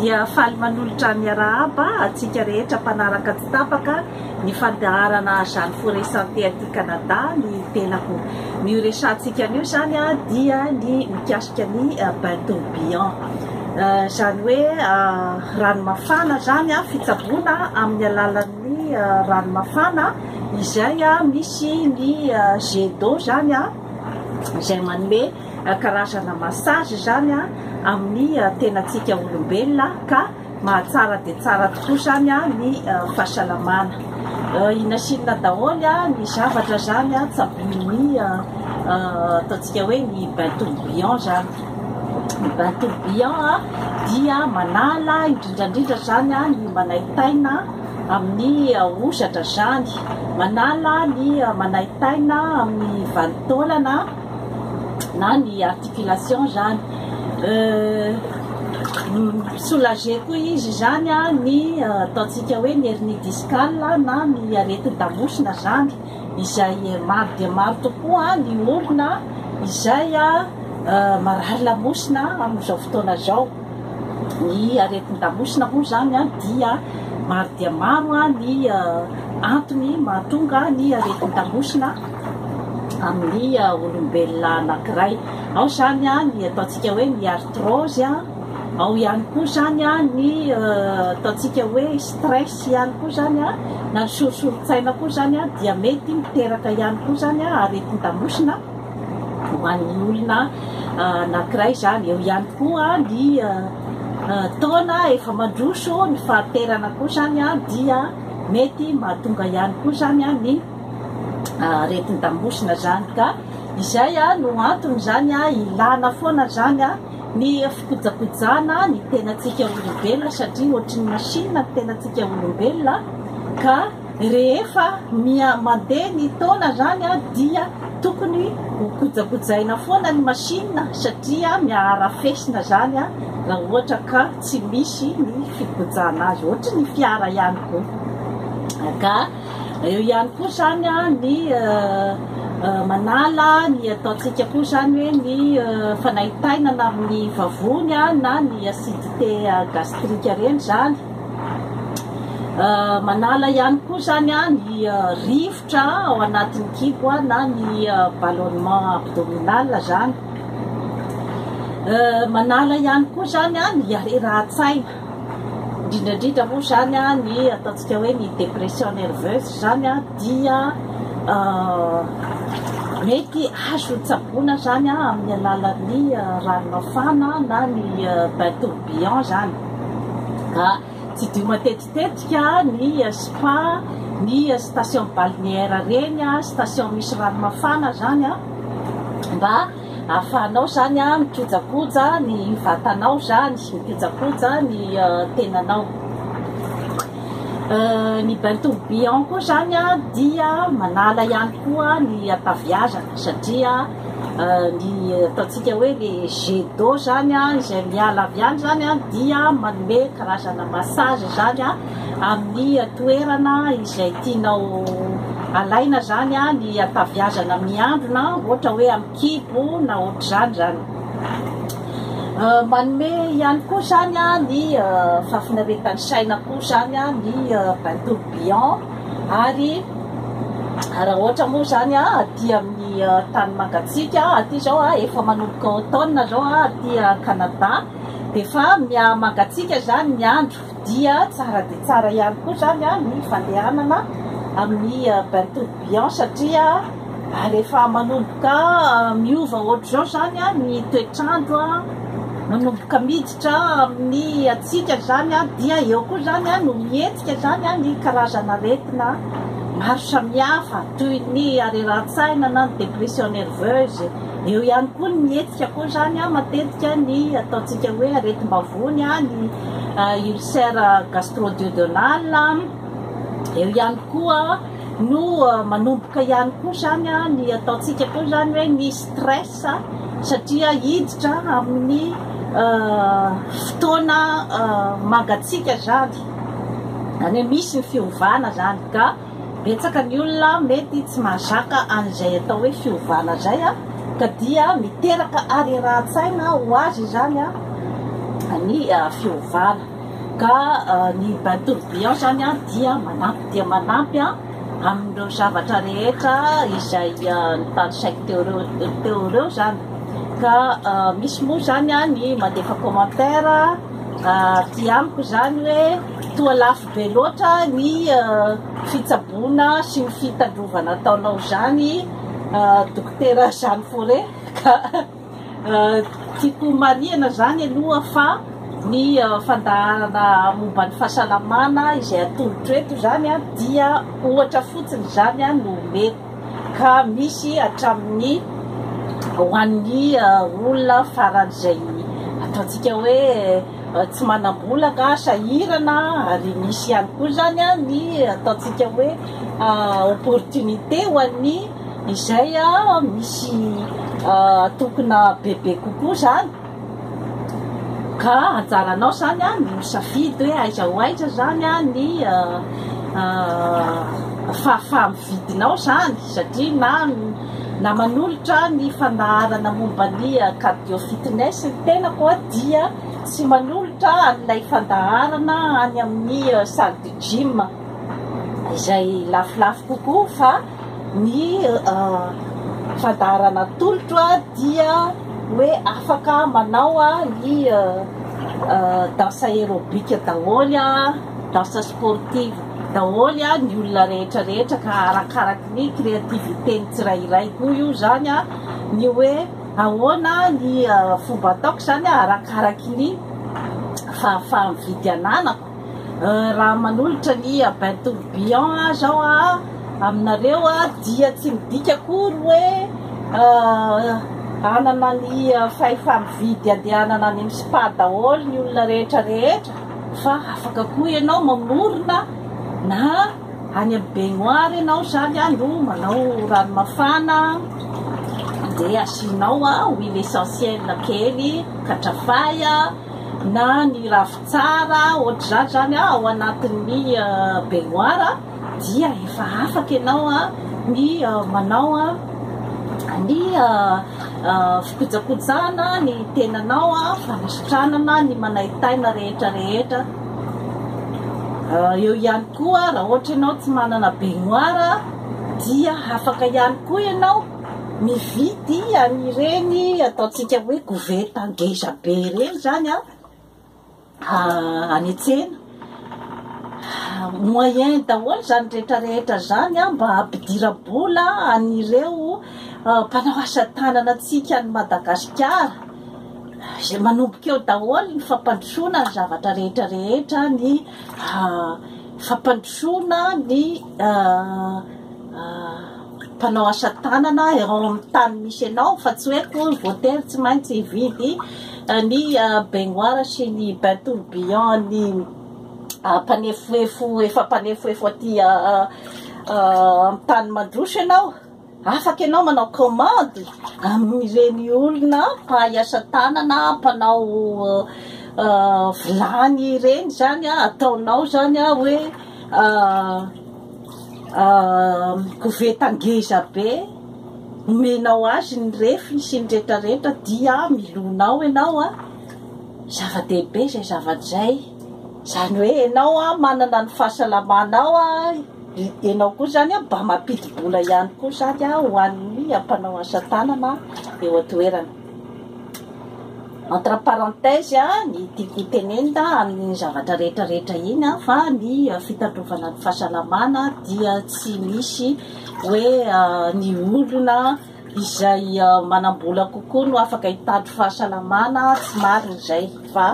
dia faly manolotra miarahaba atsika rehetra mpanaraka tsy tapaka ny fandaharana Jeanne Forêt Santé aty Canada. Ny tenako miresantsika anio zany dia ny mikasika ny bain tourbillon, zany hoe rano mafana zany fitsaboana amin'ny alalan'ny rano mafana izay misy ny jet d'eau zany izay manome karazana massage zany amin'ny tenatsika olombelona ka mahatsara dia tsara tokoa zany ny fahasalamana. Inasinina daholo ny zavatra zany tsaboin'ny ataontsika hoe ny bain tourbillon zany. Ny bain tourbillon dia manala indrindrandrindra zany ny manaitaina amin'ny osatra zany, manala ny manaitaina amin'ny vanitaolana na ny articulation zany. Soulager koa izy zany ny ataontsika hoe ny hernie discale na ny areti-damosina zany, izay maro dia maro tokoa ny olona izay marary lamosina amin'izao fotoana zao. Ny areti-damosina moa zany dia maro dia maro ny antony mahatonga ny areti-damosina amin'ny olombelona anankiray. Ao zany ny ataontsika hoe ny arthrose, ao ihany koa zany ny ataontsika hoe stress ihany koa zany na ny sorosorotsaina koa zany dia mety miteraka ihany koa zany areti-damosina ho an'ny olona anankiray zany. Eo ihany koa ny taona efa mandroso ny fahaterana koa zany dia mety mahatonga ihany koa zany ny areti-damosina zany. Ka izay no antony zany ilana foana zany ny fikojakojana ny tenatsika olombelona, satria ohatrin'ny machine ny tenatsika olombelona. Ka rehefa mandeha ny taona zany dia tokony ho kojakojaina foana ny machine, satria miarafesina zany raha ohatra ka tsy misy ny fikojana azy, ohatra ny fiara ihany koa. Ka eo ihany koa zany ny manala ny ataontsika koa zany hoe ny fanaitainana amin'ny vavony na ny acidité gastrique reny zany. Manala ihany koa zany ny rivotra ao anatin'ny kibo na ny ballonnement abdominal zany. Manala ihany koa zany ny arerahan-tsaina, indrindrandrindra moa zany ny ataontsika hoe ny dépression nerveuse zany dia mety azo tsaboana zany amin'ny alalan'ny rano mafana na ny bain tourbillon zany. Ka tsy dio matetitetika ny spa, ny station balnéaire reny, station misy rano mafana zany mba ahafahanao zany mikojakoja ny vatanao zany, mikojakoja ny tenanao. Ny bain tourbillon koa zany dia manala ihany koa ny ataviazana, satria ny ataontsika hoe le jet d'eau zany izay miala avy any zany dia manome karazana massage zany amin'ny toerana izay tianao alaina zany ny ataviazana miandrona, ohatra hoe amin'ny kibo na ohatr'izany zany. Manome ihany koa zany ny fahafinaretany saina koa zany ny bain tourbillon. Ary raha ohatra moa zany aty amin'ny tany mangatsika aty zao efa manomboka automne zao aty Canada, dia efa mangatsika zany ny andro, dia tsara dia tsara ihany koa zany ny fandehanana amin'ny bain tourbillon, satria rehefa manomboka miova ohatr'izao zany ny toetrandro manomboka miditra amin'ny atsika zany dia eo koa zany no mihetsika zany ny karazana aretina maro samihafa toy ny arerahan-tsaina na ny dépression nerveuse. Eo ihany koa ny mihetsika koa zany matetika ny ataontsika hoe aretim-bavony, ny ulcère gastro-duodénal. Eo ihany koa no manomboka ihany koa zany ny ataontsika koa zany hoe ny stress, satria hiditra amin'ny fotoana mangatsika zany, any misy ny fiovana zany. Ka betsaka ny olona mety tsy mahazaka an'izay atao hoe fiovana zay ka dia miteraka arerahan-tsaina ho azy zany ny fiovana. ka ny bain tourbillon zany a dia manampy amin'ireo zavatra rehetra izay nitanisaiko teo reo zany ka misy moa zany a ny mandefa commentaire ty amiko zany hoe toa lafo be loatra ny fitsaboana sy ny fitandrovana ataonao zany dokotera Jeanne Forêt ka tiako marihana zany aloha fa ny fandaharana momba ny fahasalamana izay atolotra eto zany a dia ohatra fotsiny zany a no meko ka misy hatramin'ny hoan'ny olona faran'izay ataontsika hoe tsy manam-bolaka sahirana ary misy ihany koa zany a ny ataontsika hoe opportunité ho an'ny izay misy tokona bebe kokoa zany ka anjaranao zany a ny misafidy hoe aiza ho aiza zany a ny fahamividinao zany satria na manolotra ny fandaharana momba ny cardio fitness ny tenako dia tsy manolotra an'ilay fandaharana any amin'ny salle de gym izay lafolafo kokoa fa ny fandaharana tolotra dia hoe afaka manao ny danse aérobika daholy danse sportive daholy ny olona rehetrarehetra ka arakaraky ny créativité ny tsirairay koa io zany ny hoe ahoana ny fomba ataoko zany arakaraky ny fahamividy ananako raha manolotra ny bain tourbillon zao aminareo dia tsy midika akory hoe anana ny fahefamividy andehanana any amin'ny spa daholy ny olona rehetrarehetra fa afaka koa ianao mamorona na any amin'ny baignoire ianao zany no manao rano mafana dia asianao huile essentielle kely katrafay na ny ravitsara ohatr'izany zany ao anatin'ny baignoire dia efa afaka ianao ny manao ny fikojakojana ny tenanao fanasitranana ny manaitaina rehetrarehetra eo ihany koa raha ohatra ianao tsy manana baignoire dia afaka ihany koa ianao mividy anireny ataontsika hoe koveta ngeza be reny zany any an-tsena moyen daholo zany rehetrarehetra zany mba ampidira-bola anireo mpanao asa tanana atsika ny Madagasikara zay manomboka eo daholo ny fampandrosoana ny zavatra rehetrarehetra ny fampandrosoana ny mpanao asa tanana eo amin'ny tany misy anao fa tsy hoe voatery tsy maintsy hividy ny baignoire sy ny bain tourbillon ny mpanefoefo efa mpanefoefo aty amin'ny tany mandroso ianao afaka ianao manao commande amin'ireny olona mpahay asa tanana mpanao vilany ireny zany ataonao zany hoe koveta ngeza be omenao azy ny refiny sy ny rehetrarehetra dia milonao ianao zava-dehibe zay zavatra zany hoe ianao manana ny fahasalamanao ianao koa zany mba mampidi-bola ihany koa zany ho an'ny mpanao asa tanana eo atoerana entre parenthèse ny tiako tenenina amin'ny zavatra rehetrarehetra iny fa ny fitandrovana ny fahasalamana dia tsy misy hoe ny olona izay manam-bola kokoa no afaka hitandro fahasalamana tsy marina zay fa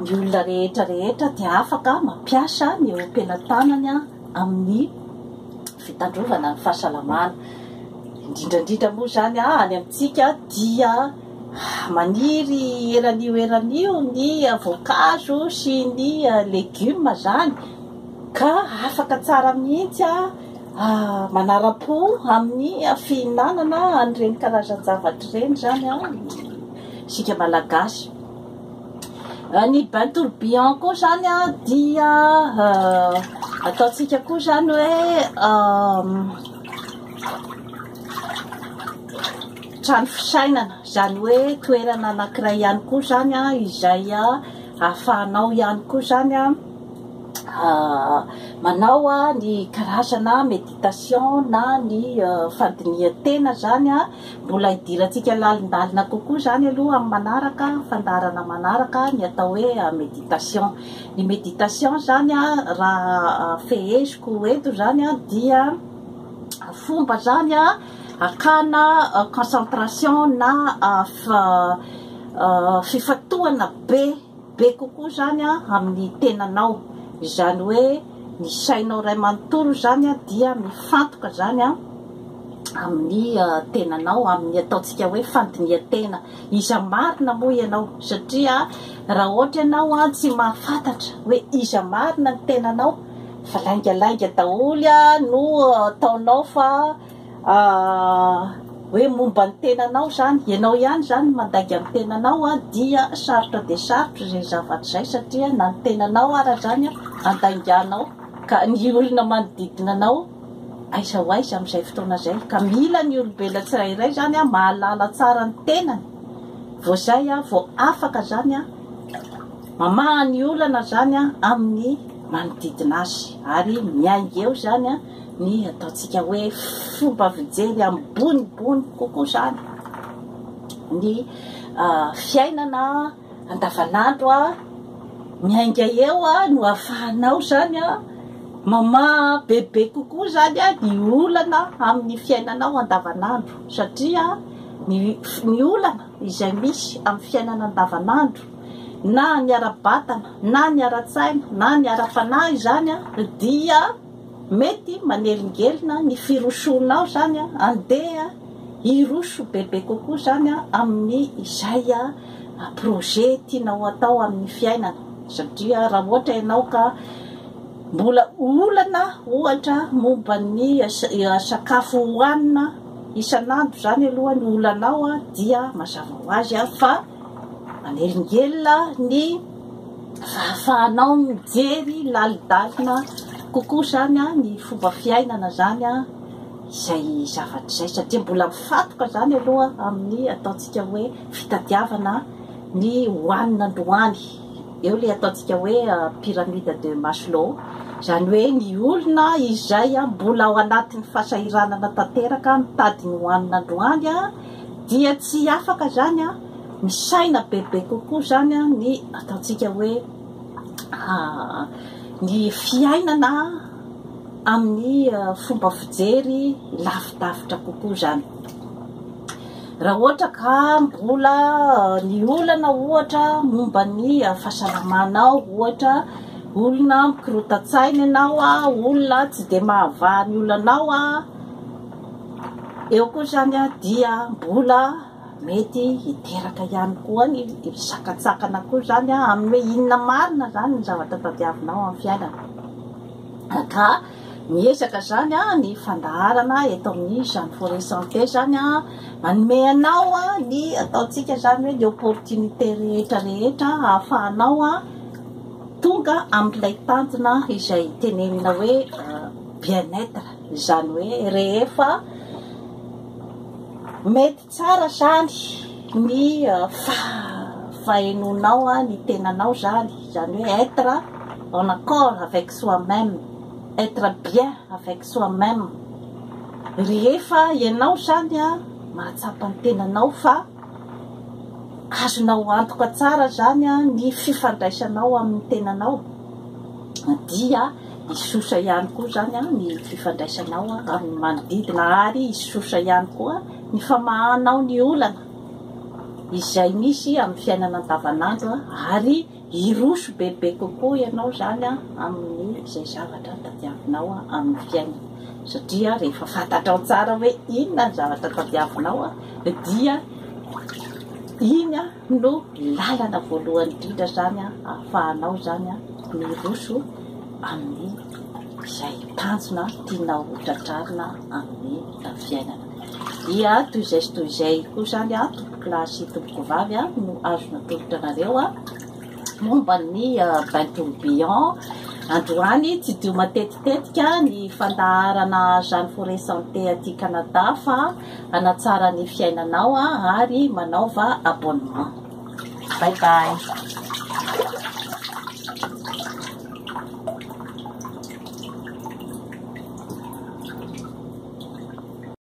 ny olona rehetrarehetra dia afaka mampiasa ny eo-ampelantanany amin'ny fitandrovana ny fahasalamana indrindrandrindra moa zany any amintsika dia maniry eranio ny voankazo sy ny legioma zany ka afaka tsara mihitsy manara-po amin'ny fihinanana an'ireny karazan-javatra ireny zany sika malagasy ny bain tourbillon koa zany dia ataontsika koa zany hoe trano fisainana zany hoe toerana anankiray ihany koa zany izay ahafahanao ihany koa zany manao ny karazana méditation na ny fandinihan-tena zany mbola hidirantsika lalindalina kokoa zany aloha amin'ny manaraka fandarana manaraka ny atao hoe méditation. Ny méditation zany raha feheziko eto zany dia fomba zany akana concentration na fifatohana be kokoa zany amin'ny tenanao. Izany hoe ny sainao ray manontolo zany dia mifantoka zany amin'ny tenanao, amin'ny ataontsika hoe fandinihan-tena. Iza marina moa ianao satria raha ohatra ianao tsy mahafantatra hoe iza marina ny tenanao fa laingalainga daholo no ataonao fa hoe momba ny tenanao zany, ianao ihany zany mandainga amin'ny tenanao dia sarotra dia sarotra zay zavatra zay satria na ny tenanao ara zany andainganao ka ny olona manodidina anao aiza ho aiza amin'izay fotoana zay, ka mila ny olombelona tsirairay zany mahalala tsara ny tenany vao zay vao afaka zany mamaha ny olana zany amin'ny manodidina azy ary miainga eo zany ny ataontsika hoe fomba fijery ambonimbony kokoa zany ny fiainana andavanandro miainga eo no ahafahanao zany mamaha bebe kokoa zany ny olana amin'ny fiainanao andavanandro satria ny olana izay misy amin'ny fiainana andavanandro na ny ara-batana na ny ara-tsaina na ny ara-panahy zany dia mety manelingelina ny firosonao zany andeha hiroso bebe kokoa zany amin'ny izay projet tianao atao amin'ny fiainana. Satria raha ohatra ianao ka mbola olana ohatra momba ny sakafo hohanina isanandro zany aloha ny olanao dia mazava ho azy fa manelingelina ny fahafahanao mijery lalidalina kokoa zany ny fomba fiainana zany izay zavatra zay satria mbola mifatoka zany aloha amin'ny ataontsika hoe fitadiavana ny hohanina androany. Eo le ataontsika hoe pyramide de Maslow, zany hoe ny olona izay mbola ao anatin'ny fahasahiranana tanteraka mitady ny hohanina androany dia tsy afaka zany misaina bebe kokoa zany ny ataontsika hoe ny fiainana amin'ny fomba fijery lavidavitra kokoa zany. Raha ohatra ka mbola ny olana ohatra momba ny fahasalamanao, ohatra olona mikirotan-tsaina ianao, olona tsy dia mahavaha ny olanao eo koa zany dia mbola mety hiteraka ihany koa ny sakatsakana koa zany amin'ny hoe inona marina zany ny zavatra tadiavinao amin'ny fiainana. Ka miezaka zany ny fandaharana eto amin'ny Jean Forêt Santé zany manome anao ny ataontsika zany hoe ny opportunité rehetra ahafahanao tonga amin'ilay tanjona izay tenenina hoe bien-être, zany hoe rehefa mety tsara zany ny fahaenonao ny tenanao zany hoe être en accord avec soi-même, être bien avec soi-même. Rehefa ianao zany mahatsapa ny tenanao fa azonao antoka tsara zany ny fifandraisanao amin'ny tenanao dia isosa ihany koa zany ny fifandraisanao amin'ny manodidina ary isosa ihany koa ny famahanao ny olana izay misy amin'ny fiainana andavanandro ary iroso bebe kokoa ianao zany amin'ny izay zavatra tadiavinao amin'ny fiainana. Satria rehefa fantatrao tsara hoe inona ny zavatra tadiavinao dia iny no lalana voalohany indrindra zany ahafahanao zany miroso amin'ny izay tanjona tianao tratrarina amin'ny fiainana. Dia toy izay koa zany tompoko lahy sy tompoko vavy no azona tolotra anareo momba ny bain tourbillon. Androany tsy dio matetitetika ny fandaharana Jean Forêt Santé aty Canada fa hanatsara ny fiainanao ary manaova abonnement. Bye bye.